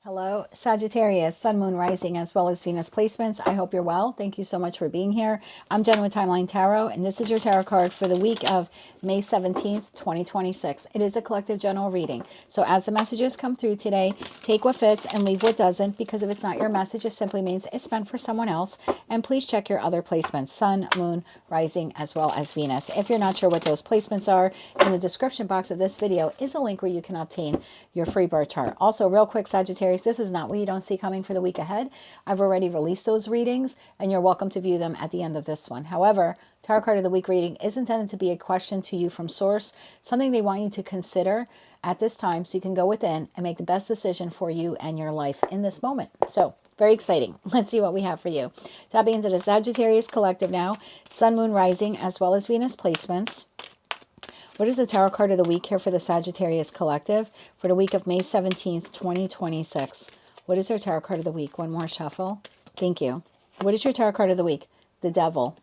Hello, Sagittarius, Sun, Moon, Rising, as well as Venus placements. I hope you're well. Thank you so much for being here. I'm Jen with Timeline Tarot, and this is your tarot card for the week of May 17th, 2026. It is a collective general reading. So as the messages come through today, take what fits and leave what doesn't, because if it's not your message, it simply means it's meant for someone else. And please check your other placements, Sun, Moon, Rising, as well as Venus. If you're not sure what those placements are, in the description box of this video is a link where you can obtain your free birth chart. Also, real quick, Sagittarius, this is not what you don't see coming for the week ahead. I've already released those readings, and you're welcome to view them at the end of this one. However, Tarot Card of the Week reading is intended to be a question to you from Source, something they want you to consider at this time so you can go within and make the best decision for you and your life in this moment. So, very exciting. Let's see what we have for you. Tapping into the Sagittarius Collective now, Sun, Moon, Rising, as well as Venus placements. What is the tarot card of the week here for the Sagittarius Collective for the week of May 17th, 2026? What is their tarot card of the week? One more shuffle. Thank you. What is your tarot card of the week? The Devil.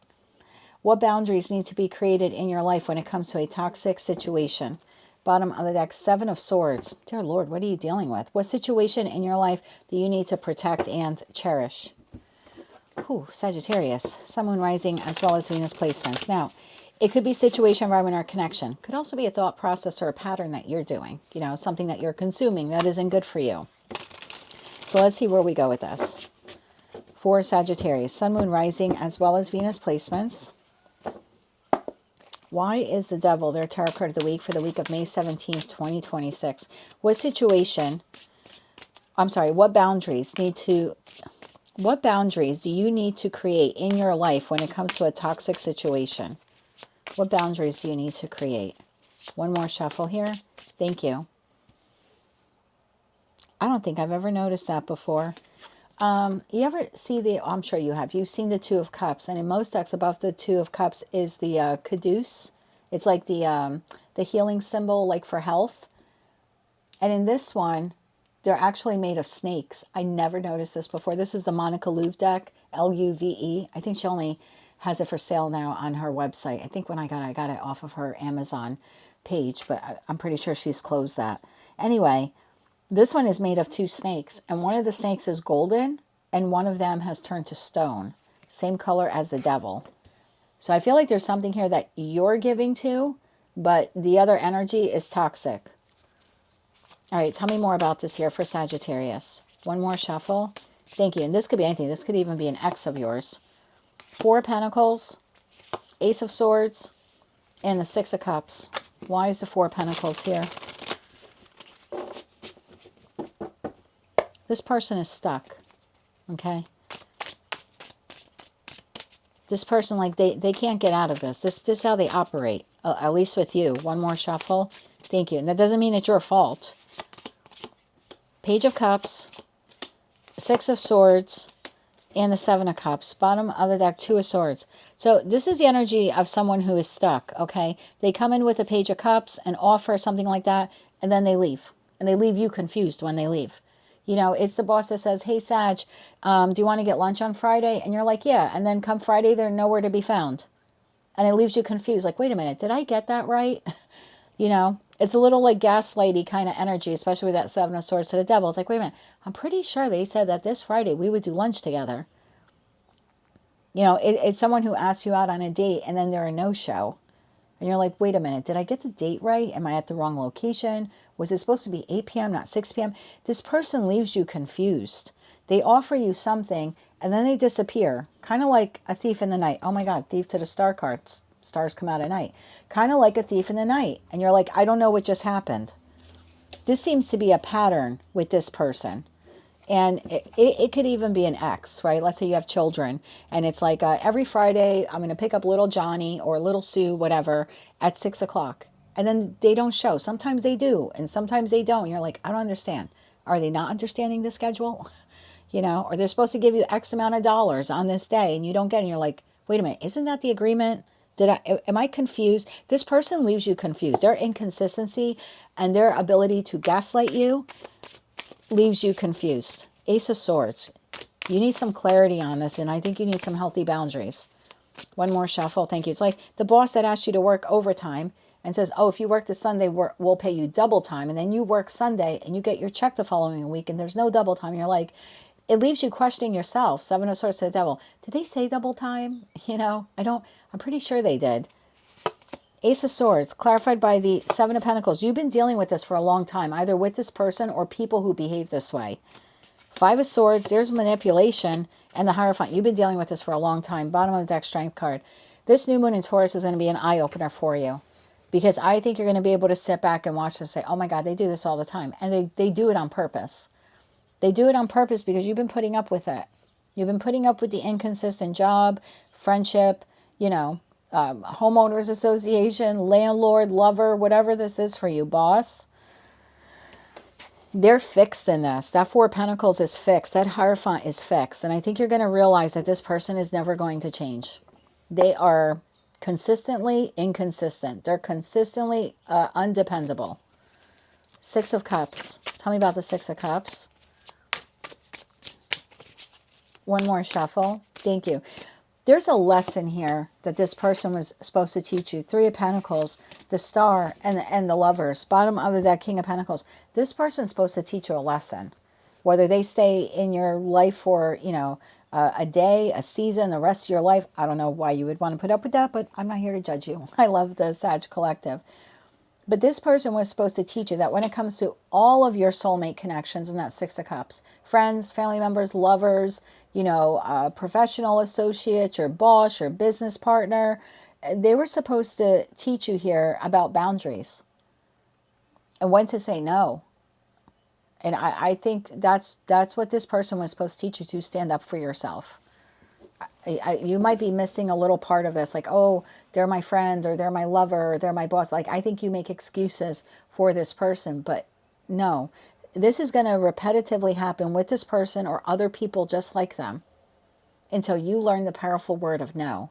What boundaries need to be created in your life when it comes to a toxic situation? Bottom of the deck, Seven of Swords. Dear Lord, what are you dealing with? What situation in your life do you need to protect and cherish? Ooh, Sagittarius, Sun, Moon, Rising, as well as Venus placements. Now, it could be situation, environment, or connection. Could also be a thought process or a pattern that you're doing. You know, something that you're consuming that isn't good for you. So let's see where we go with this. For Sagittarius, Sun, Moon, Rising, as well as Venus placements. Why is the Devil their tarot card of the week for the week of May 17th, 2026? What boundaries do you need to create in your life when it comes to a toxic situation? What boundaries do you need to create? One more shuffle here. Thank you. I don't think I've ever noticed that before. You ever see I'm sure you have. You've seen the Two of Cups, and in most decks above the Two of Cups is the caduce. It's like the healing symbol, like for health. And in this one, they're actually made of snakes. I never noticed this before. This is the Monica Louve deck, Luve. I think she only has it for sale now on her website. I think when I got it off of her Amazon page, but I'm pretty sure she's closed that. Anyway, this one is made of two snakes, and one of the snakes is golden, and one of them has turned to stone. Same color as the Devil. So I feel like there's something here that you're giving to, but the other energy is toxic. All right, tell me more about this here for Sagittarius. One more shuffle. Thank you. And this could be anything. This could even be an ex of yours. Four of Pentacles, Ace of Swords, and the Six of Cups. Why is the Four of Pentacles here? This person is stuck, okay? This person, like, they can't get out of this. This is how they operate, at least with you. One more shuffle. Thank you. And that doesn't mean it's your fault. Page of Cups, Six of Swords, and the Seven of Cups. Bottom of the deck, Two of Swords. So this is the energy of someone who is stuck, okay? They come in with a Page of Cups and offer something like that, and then they leave. And they leave you confused when they leave. You know, it's the boss that says, hey, Sag, do you want to get lunch on Friday? And you're like, yeah. And then come Friday, they're nowhere to be found. And it leaves you confused. Like, wait a minute, did I get that right? You know, it's a little like gaslighty kind of energy, especially with that Seven of Swords to the Devil. It's like, wait a minute, I'm pretty sure they said that this Friday we would do lunch together. You know, it's someone who asks you out on a date and then they're a no-show. And you're like, wait a minute, did I get the date right? Am I at the wrong location? Was it supposed to be 8 p.m., not 6 p.m.? This person leaves you confused. They offer you something and then they disappear. Kind of like a thief in the night. Oh my God, thief to the star cards. Stars come out at night. Kind of like a thief in the night. And you're like, I don't know what just happened. This seems to be a pattern with this person. And it could even be an ex, right? Let's say you have children. And it's like every Friday, I'm going to pick up little Johnny or little Sue, whatever, at 6 o'clock. And then they don't show. Sometimes they do. And sometimes they don't. You're like, I don't understand. Are they not understanding the schedule? You know, or they're supposed to give you X amount of dollars on this day and you don't get it. And you're like, wait a minute, isn't that the agreement? Am I confused? This person leaves you confused. Their inconsistency and their ability to gaslight you leaves you confused. Ace of Swords. You need some clarity on this, and I think you need some healthy boundaries. One more shuffle. Thank you. It's like the boss that asked you to work overtime, and says, oh, if you work this Sunday, we'll pay you double time. And then you work Sunday and you get your check the following week and there's no double time. You're like, it leaves you questioning yourself. Seven of Swords to the Devil. Did they say double time? I'm pretty sure they did. Ace of Swords, clarified by the Seven of Pentacles. You've been dealing with this for a long time, either with this person or people who behave this way. Five of Swords, there's manipulation, and the Hierophant. You've been dealing with this for a long time. Bottom of the deck, Strength card. This new moon in Taurus is going to be an eye-opener for you, because I think you're going to be able to sit back and watch this and say, oh my God, they do this all the time. And they do it on purpose. They do it on purpose because you've been putting up with it. You've been putting up with the inconsistent job, friendship, homeowners association, landlord, lover, whatever this is for you, boss. They're fixed in this. That Four of Pentacles is fixed. That Hierophant is fixed. And I think you're going to realize that this person is never going to change. They are consistently inconsistent. They're consistently undependable. Six of Cups. Tell me about the Six of Cups. One more shuffle. Thank you. There's a lesson here that this person was supposed to teach you. Three of Pentacles, the Star, and the Lovers. Bottom of the deck, King of Pentacles. This person's supposed to teach you a lesson. Whether they stay in your life for, a day, a season, the rest of your life. I don't know why you would want to put up with that, but I'm not here to judge you. I love the Sag Collective. But this person was supposed to teach you that when it comes to all of your soulmate connections in that Six of Cups, friends, family members, lovers, professional associates, your boss, your business partner, they were supposed to teach you here about boundaries and when to say no. And I think that's what this person was supposed to teach you, to stand up for yourself. You might be missing a little part of this, like, oh, they're my friend, or they're my lover, or they're my boss. Like, I think you make excuses for this person, but no, this is going to repetitively happen with this person or other people just like them until you learn the powerful word of no.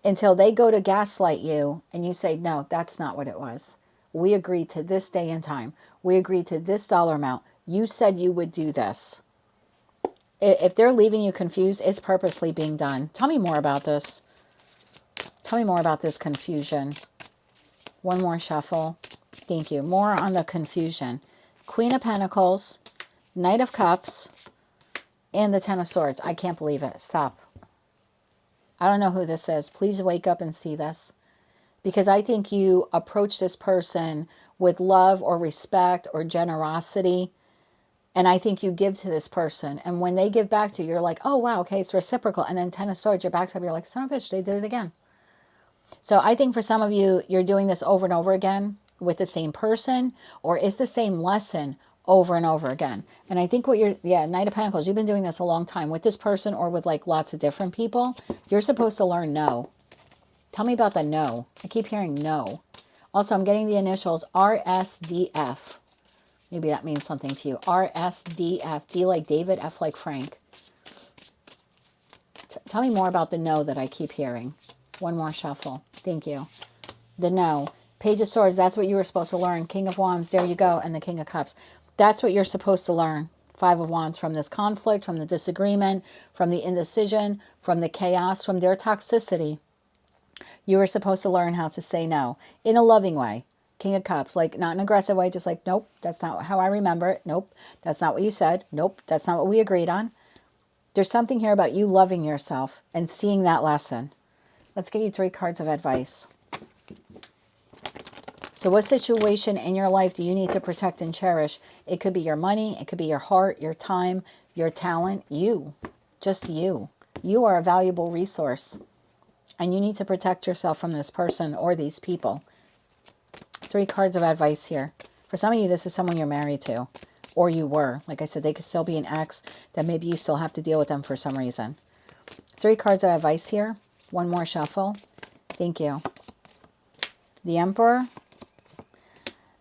Until they go to gaslight you and you say, no, that's not what it was. We agreed to this day and time. We agreed to this dollar amount. You said you would do this. If they're leaving you confused, it's purposely being done. Tell me more about this. Tell me more about this confusion. One more shuffle. Thank you. More on the confusion. Queen of Pentacles, Knight of Cups, and the Ten of Swords. I can't believe it. Stop. I don't know who this is. Please wake up and see this. Because I think you approach this person with love or respect or generosity. And I think you give to this person. And when they give back to you, you're like, oh, wow, okay, it's reciprocal. And then Ten of Swords, your back's up. You're like, son of a bitch, they did it again. So I think for some of you, you're doing this over and over again with the same person, or it's the same lesson over and over again. And I think Knight of Pentacles, you've been doing this a long time with this person or with like lots of different people. You're supposed to learn no. Tell me about the no. I keep hearing no. Also, I'm getting the initials RSDF. Maybe that means something to you. RSDF. D like David, F like Frank. Tell me more about the no that I keep hearing. One more shuffle. Thank you. The no. Page of Swords, that's what you were supposed to learn. King of Wands, there you go. And the King of Cups. That's what you're supposed to learn. Five of Wands, from this conflict, from the disagreement, from the indecision, from the chaos, from their toxicity. You were supposed to learn how to say no in a loving way. King of Cups, like not an aggressive way, just like, nope, that's not how I remember it. Nope, that's not what you said. Nope, that's not what we agreed on. There's something here about you loving yourself and seeing that lesson. Let's get you 3 cards of advice. So what situation in your life do you need to protect and cherish? It could be your money. It could be your heart, your time, your talent, you. Just you. You are a valuable resource. And you need to protect yourself from this person or these people. 3 cards of advice here. For some of you, this is someone you're married to. Or you were. Like I said, they could still be an ex that maybe you still have to deal with them for some reason. 3 cards of advice here. One more shuffle. Thank you. The Emperor,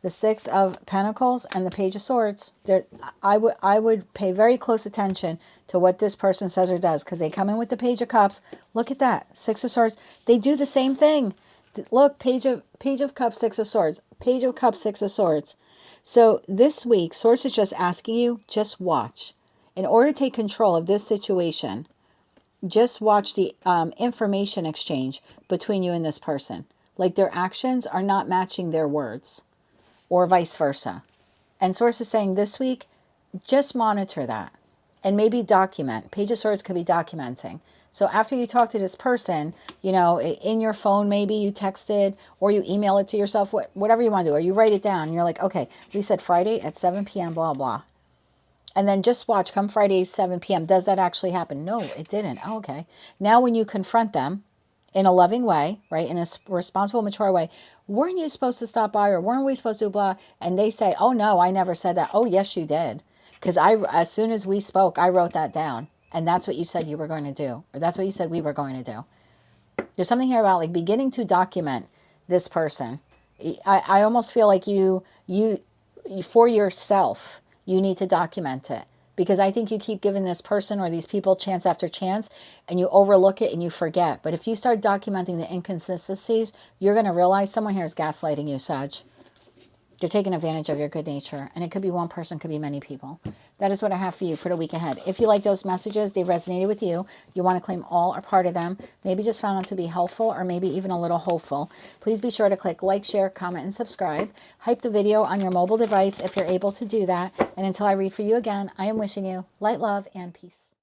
the Six of Pentacles, and the Page of Swords. I would pay very close attention to what this person says or does, because they come in with the Page of Cups. Look at that. Six of Swords. They do the same thing. Look, Page of Cups, Six of Swords. Page of Cups, Six of Swords. So this week, Source is just asking you, just watch. In order to take control of this situation, just watch the information exchange between you and this person. Like their actions are not matching their words, or vice versa. And Source is saying this week, just monitor that and maybe document. Page of Swords could be documenting. So after you talk to this person, you know, in your phone, maybe you texted or you email it to yourself, whatever you want to do, or you write it down and you're like, okay, we said Friday at 7 p.m., blah, blah. And then just watch, come Friday, 7 p.m., does that actually happen? No, it didn't. Oh, okay. Now when you confront them in a loving way, right, in a responsible, mature way, weren't you supposed to stop by, or weren't we supposed to blah? And they say, oh, no, I never said that. Oh, yes, you did. Because as soon as we spoke, I wrote that down. And that's what you said you were going to do. Or that's what you said we were going to do. There's something here about like beginning to document this person. I almost feel like you for yourself, you need to document it. Because I think you keep giving this person or these people chance after chance and you overlook it and you forget. But if you start documenting the inconsistencies, you're going to realize someone here is gaslighting you, Sag. They're taking advantage of your good nature. And it could be one person, could be many people. That is what I have for you for the week ahead. If you like those messages, they resonated with you, you want to claim all or part of them, maybe just found them to be helpful or maybe even a little hopeful, please be sure to click like, share, comment, and subscribe. Hype the video on your mobile device if you're able to do that. And until I read for you again, I am wishing you light, love, and peace.